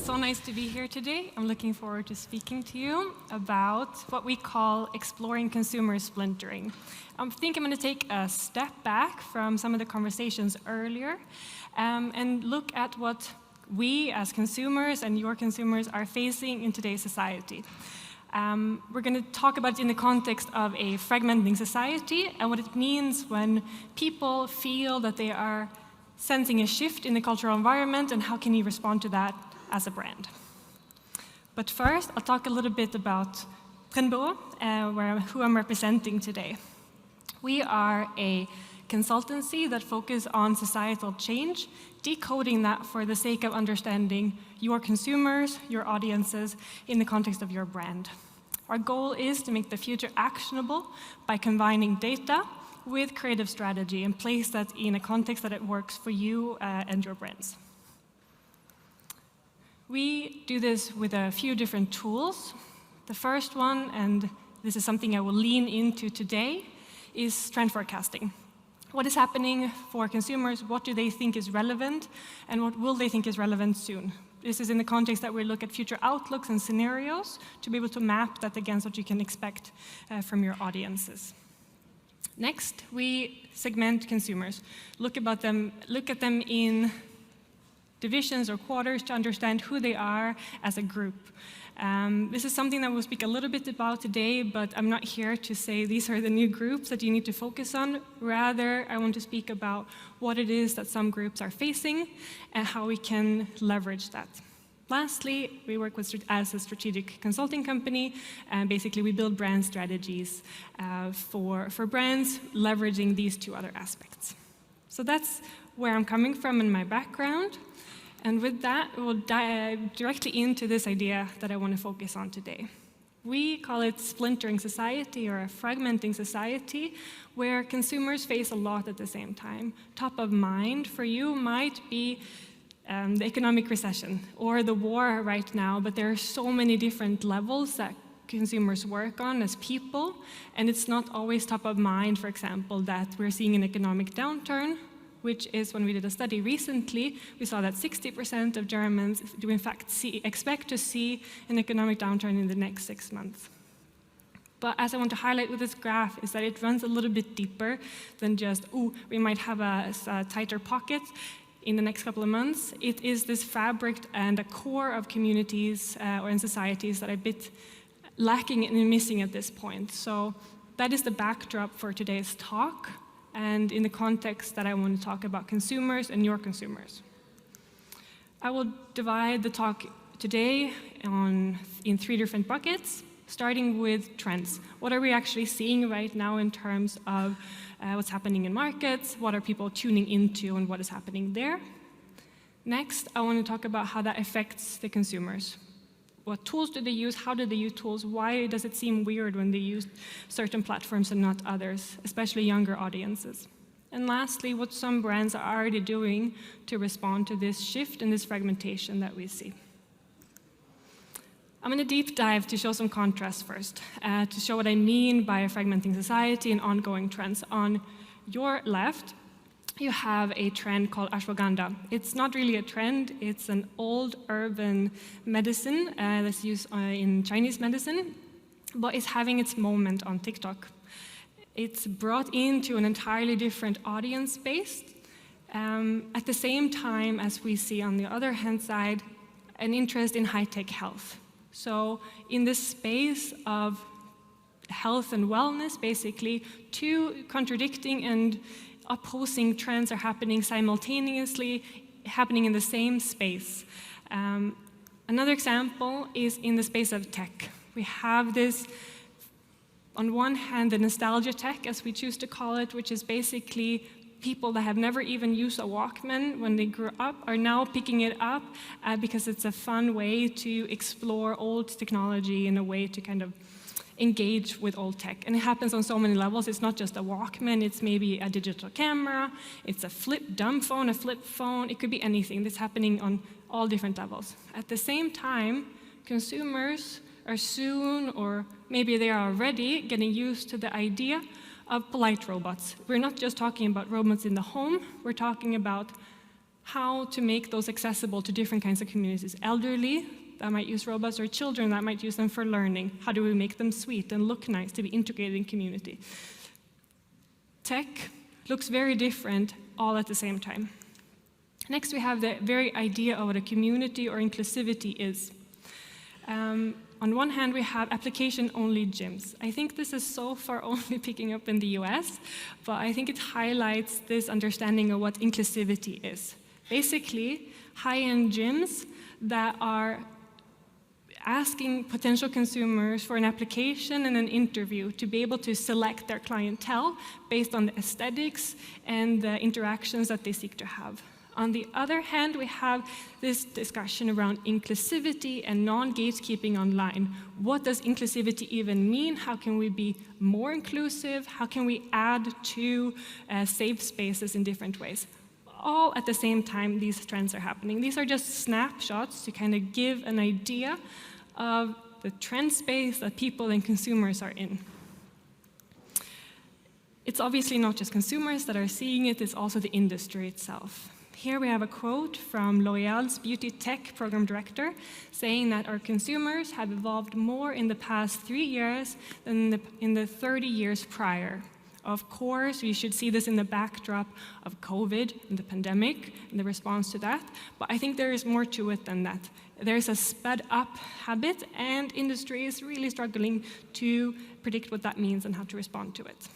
so nice to be here today. I'm looking forward to speaking to you about what we call exploring consumer splintering. I think I'm going to take a step back from some of the conversations earlier and look at what we as consumers and your consumers are facing in today's society. We're going to talk about it in the context of a fragmenting society and what it means when people feel that they are sensing a shift in the cultural environment and how can you respond to that as a brand. But first, I'll talk a little bit about Trendbüro, who I'm representing today. We are a consultancy that focuses on societal change, decoding that for the sake of understanding your consumers, your audiences, in the context of your brand. Our goal is to make the future actionable by combining data with creative strategy and place that in a context that it works for you and your brands. We do this with a few different tools. The first one, and this is something I will lean into today, is trend forecasting. What is happening for consumers? What do they think is relevant? And what will they think is relevant soon? This is in the context that we look at future outlooks and scenarios to be able to map that against what you can expect from your audiences. Next, we segment consumers. Look at them in divisions or quarters to understand who they are as a group. This is something that we'll speak a little bit about today, but I'm not here to say these are the new groups that you need to focus on. Rather, I want to speak about what it is that some groups are facing and how we can leverage that. Lastly, we work as a strategic consulting company, and basically we build brand strategies for brands leveraging these two other aspects. So that's where I'm coming from in my background. And with that, we'll dive directly into this idea that I want to focus on today. We call it splintering society or a fragmenting society where consumers face a lot at the same time. Top of mind for you might be the economic recession or the war right now, but there are so many different levels that consumers work on as people, and it's not always top of mind, for example, that we're seeing an economic downturn, which is when we did a study recently, we saw that 60% of Germans do in fact expect to see an economic downturn in the next 6 months. But as I want to highlight with this graph is that it runs a little bit deeper than just, we might have a tighter pocket in the next couple of months. It is this fabric and a core of communities or in societies that are a bit lacking and missing at this point. So that is the backdrop for today's talk, and in the context that I want to talk about consumers and your consumers. I will divide the talk today in 3 different buckets, starting with trends. What are we actually seeing right now in terms of what's happening in markets, what are people tuning into, and what is happening there? Next, I want to talk about how that affects the consumers. What tools do they use? How do they use tools? Why does it seem weird when they use certain platforms and not others, especially younger audiences? And lastly, what some brands are already doing to respond to this shift and this fragmentation that we see. I'm going to deep dive to show some contrast first, to show what I mean by a fragmenting society and ongoing trends. On your left, you have a trend called ashwagandha. It's not really a trend, it's an old urban medicine that's used in Chinese medicine, but it's having its moment on TikTok. It's brought into an entirely different audience base, at the same time as we see on the other hand side, an interest in high-tech health. So in this space of health and wellness, basically, 2 contradicting and opposing trends are happening simultaneously, happening in the same space. Another example is in the space of tech. We have this, on one hand, the nostalgia tech, as we choose to call it, which is basically people that have never even used a Walkman when they grew up are now picking it up because it's a fun way to explore old technology in a way to kind of engage with old tech. And it happens on so many levels. It's not just a Walkman, it's maybe a digital camera, it's a dumb phone, a flip phone, it could be anything. That's happening on all different levels. At the same time, consumers are soon, or maybe they are already, getting used to the idea of polite robots. We're not just talking about robots in the home, we're talking about how to make those accessible to different kinds of communities. Elderly that might use robots, or children that might use them for learning. How do we make them sweet and look nice to be integrated in community? Tech looks very different all at the same time. Next, we have the very idea of what a community or inclusivity is. On one hand, we have application-only gyms. I think this is so far only picking up in the US, but I think it highlights this understanding of what inclusivity is. Basically, high-end gyms that are asking potential consumers for an application and an interview to be able to select their clientele based on the aesthetics and the interactions that they seek to have. On the other hand, we have this discussion around inclusivity and non-gatekeeping online. What does inclusivity even mean? How can we be more inclusive? How can we add to safe spaces in different ways? All at the same time, these trends are happening. These are just snapshots to kind of give an idea of the trend space that people and consumers are in. It's obviously not just consumers that are seeing it, it's also the industry itself. Here we have a quote from L'Oréal's beauty tech program director saying that our consumers have evolved more in the past 3 years than in the 30 years prior. Of course, we should see this in the backdrop of COVID and the pandemic and the response to that, but I think there is more to it than that. There's a sped up habit, and industry is really struggling to predict what that means and how to respond to it.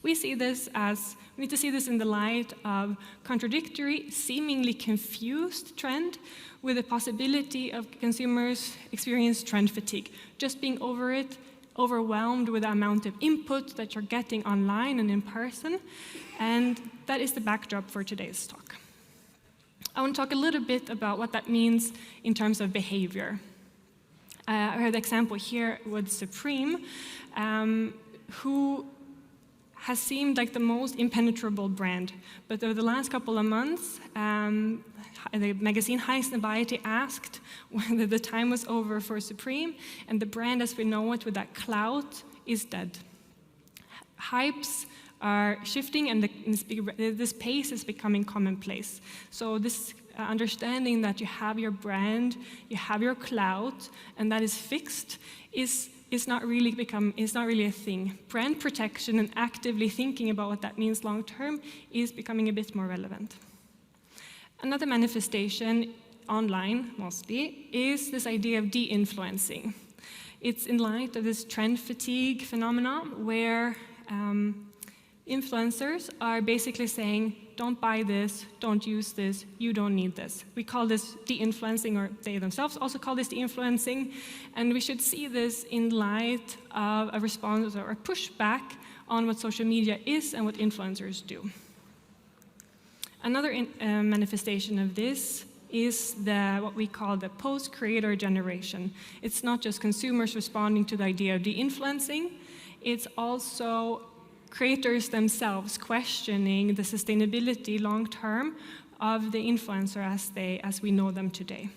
We need to see this in the light of contradictory, seemingly confused trend with the possibility of consumers experience trend fatigue, just being overwhelmed with the amount of input that you're getting online and in person, and that is the backdrop for today's talk. I want to talk a little bit about what that means in terms of behavior. I heard the example here with Supreme, who has seemed like the most impenetrable brand. But over the last couple of months, the magazine High Snobiety asked whether the time was over for Supreme, and the brand as we know it with that clout is dead. Hypes are shifting, and this pace is becoming commonplace. So this understanding that you have your brand, you have your clout, and that is fixed is not really a thing. Brand protection and actively thinking about what that means long term is becoming a bit more relevant. Another manifestation online, mostly, is this idea of de-influencing. It's in light of this trend fatigue phenomenon where influencers are basically saying, don't buy this, don't use this, you don't need this. We call this de-influencing, or they themselves also call this de-influencing, and we should see this in light of a response or a pushback on what social media is and what influencers do. Another manifestation of this is what we call the post-creator generation. It's not just consumers responding to the idea of de-influencing, it's also creators themselves questioning the sustainability long-term of the influencer as we know them today.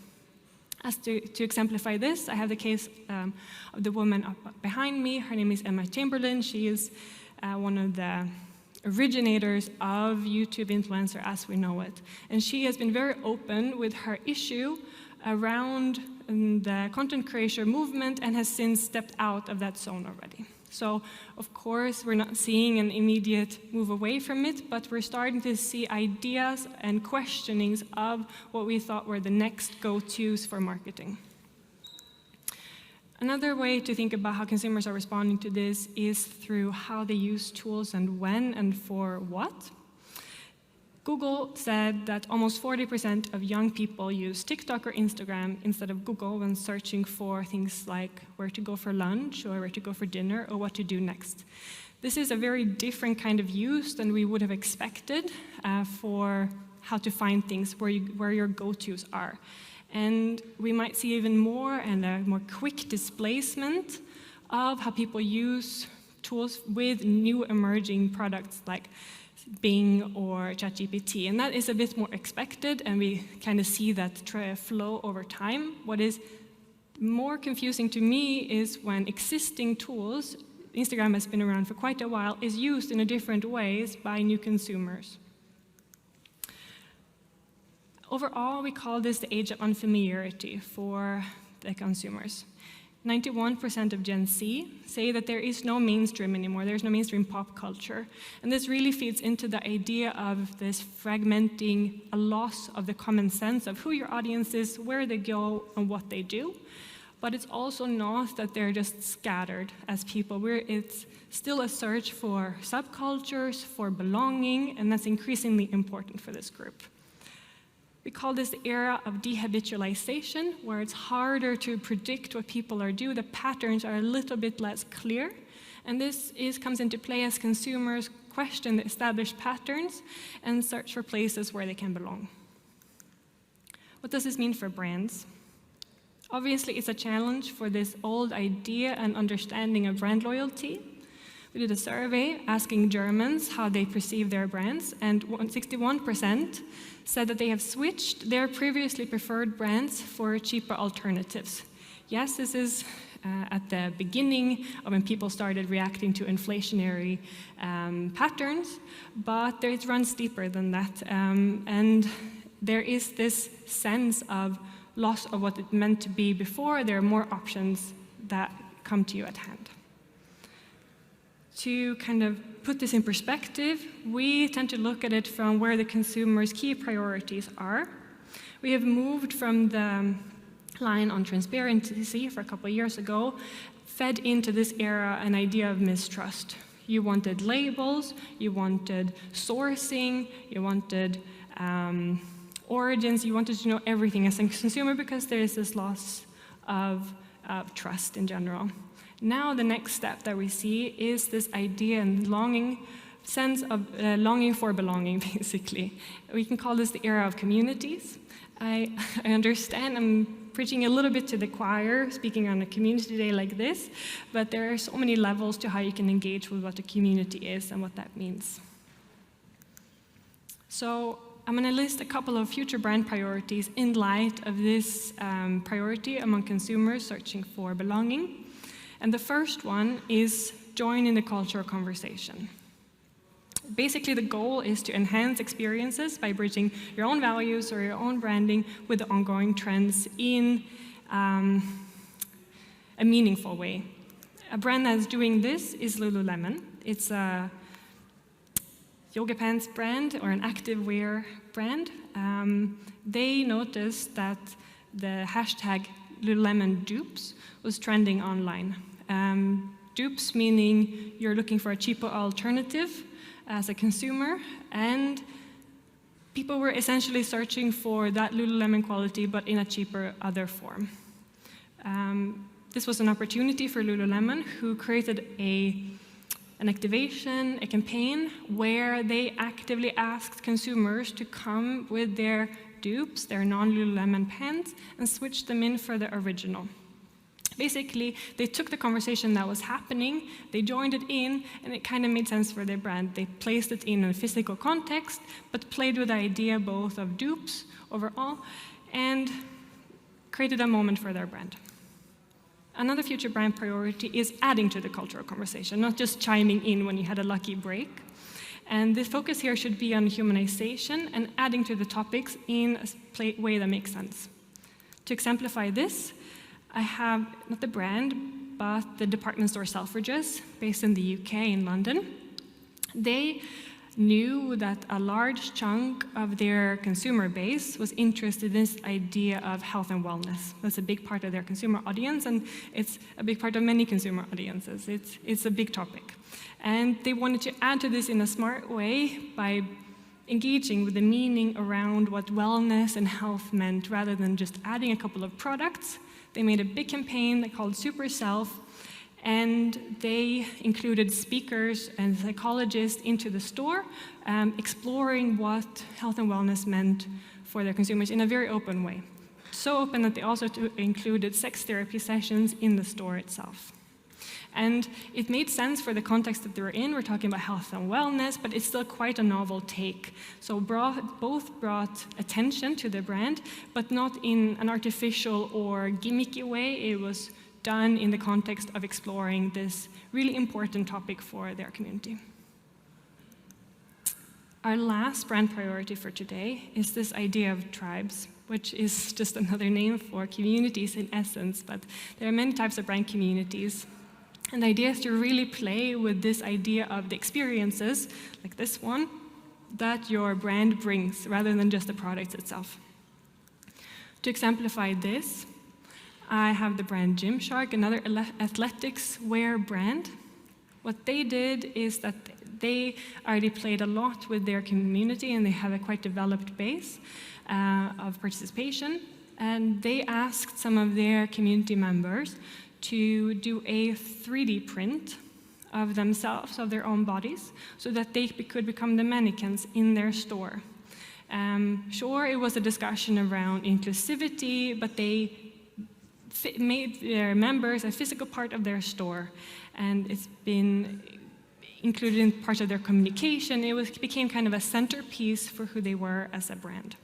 To exemplify this, I have the case of the woman up behind me. Her name is Emma Chamberlain. She is one of the originators of YouTube influencer as we know it. And she has been very open with her issue around the content creation movement and has since stepped out of that zone already. So, of course, we're not seeing an immediate move away from it, but we're starting to see ideas and questionings of what we thought were the next go-tos for marketing. Another way to think about how consumers are responding to this is through how they use tools and when and for what. Google said that almost 40% of young people use TikTok or Instagram instead of Google when searching for things like where to go for lunch or where to go for dinner or what to do next. This is a very different kind of use than we would have expected for how to find things where your go-tos are. And we might see even more and a more quick displacement of how people use tools with new emerging products like Bing or ChatGPT, and that is a bit more expected, and we kind of see that flow over time. What is more confusing to me is when existing tools, Instagram has been around for quite a while, is used in a different ways by new consumers. Overall, we call this the age of unfamiliarity for the consumers. 91% of Gen Z say that there is no mainstream anymore, there's no mainstream pop culture. And this really feeds into the idea of this fragmenting, a loss of the common sense of who your audience is, where they go, and what they do. But it's also not that they're just scattered as people. It's still a search for subcultures, for belonging, and that's increasingly important for this group. We call this the era of dehabitualization, where it's harder to predict what people are doing. The patterns are a little bit less clear. And this comes into play as consumers question the established patterns and search for places where they can belong. What does this mean for brands? Obviously, it's a challenge for this old idea and understanding of brand loyalty. We did a survey asking Germans how they perceive their brands, and 61% said that they have switched their previously preferred brands for cheaper alternatives. Yes, this is at the beginning of when people started reacting to inflationary patterns, but it runs deeper than that. And there is this sense of loss of what it meant to be before. There are more options that come to you at hand. To kind of put this in perspective, we tend to look at it from where the consumer's key priorities are. We have moved from the line on transparency for a couple of years ago, fed into this era an idea of mistrust. You wanted labels, you wanted sourcing, you wanted origins, you wanted to know everything as a consumer because there is this loss of trust in general. Now the next step that we see is this idea and sense of longing for belonging, basically. We can call this the era of communities. I understand I'm preaching a little bit to the choir, speaking on a community day like this, but there are so many levels to how you can engage with what a community is and what that means. So I'm going to list a couple of future brand priorities in light of this priority among consumers searching for belonging. And the first one is join in the cultural conversation. Basically, the goal is to enhance experiences by bridging your own values or your own branding with the ongoing trends in a meaningful way. A brand that's doing this is Lululemon. It's a yoga pants brand or an activewear brand. They noticed that the hashtag Lululemon dupes was trending online. Dupes meaning you're looking for a cheaper alternative as a consumer, and people were essentially searching for that Lululemon quality but in a cheaper other form. This was an opportunity for Lululemon, who created an activation, a campaign, where they actively asked consumers to come with their dupes, their non-Lululemon pants, and switch them in for the original. Basically, they took the conversation that was happening, they joined it in, and it kind of made sense for their brand. They placed it in a physical context, but played with the idea both of dupes overall, and created a moment for their brand. Another future brand priority is adding to the cultural conversation, not just chiming in when you had a lucky break. And the focus here should be on humanization and adding to the topics in a way that makes sense. To exemplify this, I have not the brand, but the department store Selfridges, based in the UK in London. They knew that a large chunk of their consumer base was interested in this idea of health and wellness. That's a big part of their consumer audience, and it's a big part of many consumer audiences. It's a big topic. And they wanted to add to this in a smart way by engaging with the meaning around what wellness and health meant, rather than just adding a couple of products. They made a big campaign they called Super Self, and they included speakers and psychologists into the store, exploring what health and wellness meant for their consumers in a very open way. So open that they also included sex therapy sessions in the store itself. And it made sense for the context that they were in. We're talking about health and wellness, but it's still quite a novel take. So both brought attention to the brand, but not in an artificial or gimmicky way. It was done in the context of exploring this really important topic for their community. Our last brand priority for today is this idea of tribes, which is just another name for communities in essence, but there are many types of brand communities. And the idea is to really play with this idea of the experiences, like this one, that your brand brings, rather than just the product itself. To exemplify this, I have the brand Gymshark, another athletics wear brand. What they did is that they already played a lot with their community, and they have a quite developed base of participation. And they asked some of their community members to do a 3D print of themselves, of their own bodies, so that they could become the mannequins in their store. Sure, it was a discussion around inclusivity, but they made their members a physical part of their store, and it's been included in part of their communication. It became kind of a centerpiece for who they were as a brand.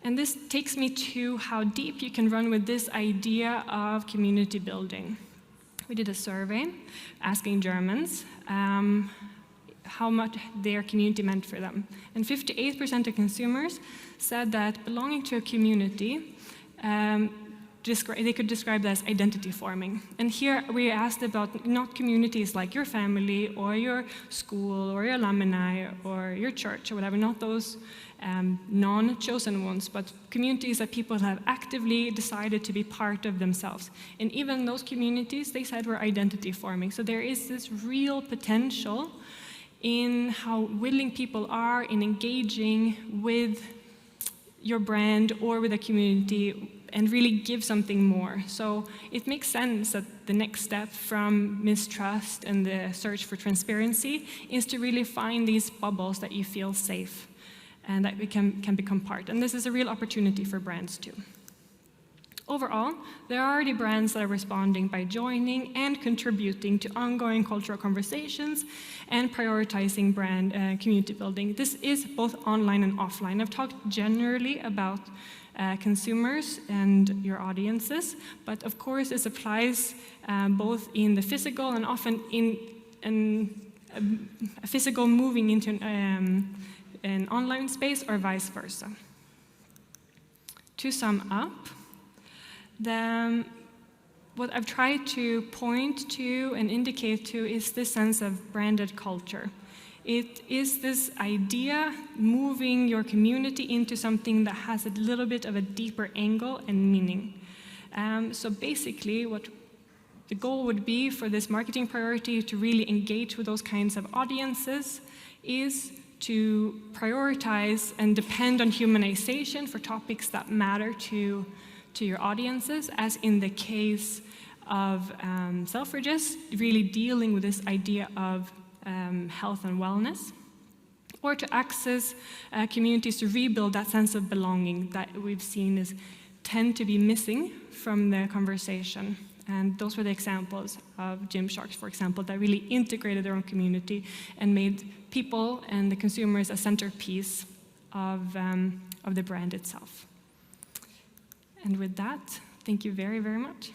And this takes me to how deep you can run with this idea of community building. We did a survey asking Germans how much their community meant for them. And 58% of consumers said that belonging to a community, they could describe that as identity forming. And here we asked about not communities like your family or your school or your alumni or your church or whatever, not those non-chosen ones, but communities that people have actively decided to be part of themselves. And even those communities, they said, were identity forming. So there is this real potential in how willing people are in engaging with your brand or with a community and really give something more. So it makes sense that the next step from mistrust and the search for transparency is to really find these bubbles that you feel safe and that we can become part. And this is a real opportunity for brands too. Overall, there are already brands that are responding by joining and contributing to ongoing cultural conversations and prioritizing brand community building. This is both online and offline. I've talked generally about consumers and your audiences, but of course this applies both in the physical and often in a physical moving into an online space or vice versa. To sum up, what I've tried to point to and indicate to is this sense of branded culture. It is this idea moving your community into something that has a little bit of a deeper angle and meaning. So basically, what the goal would be for this marketing priority to really engage with those kinds of audiences is to prioritize and depend on humanization for topics that matter to your audiences, as in the case of Selfridges, really dealing with this idea of health and wellness, or to access communities to rebuild that sense of belonging that we've seen tend to be missing from the conversation. And those were the examples of Gymsharks, for example, that really integrated their own community and made people and the consumers a centerpiece of the brand itself. And with that, thank you very, very much.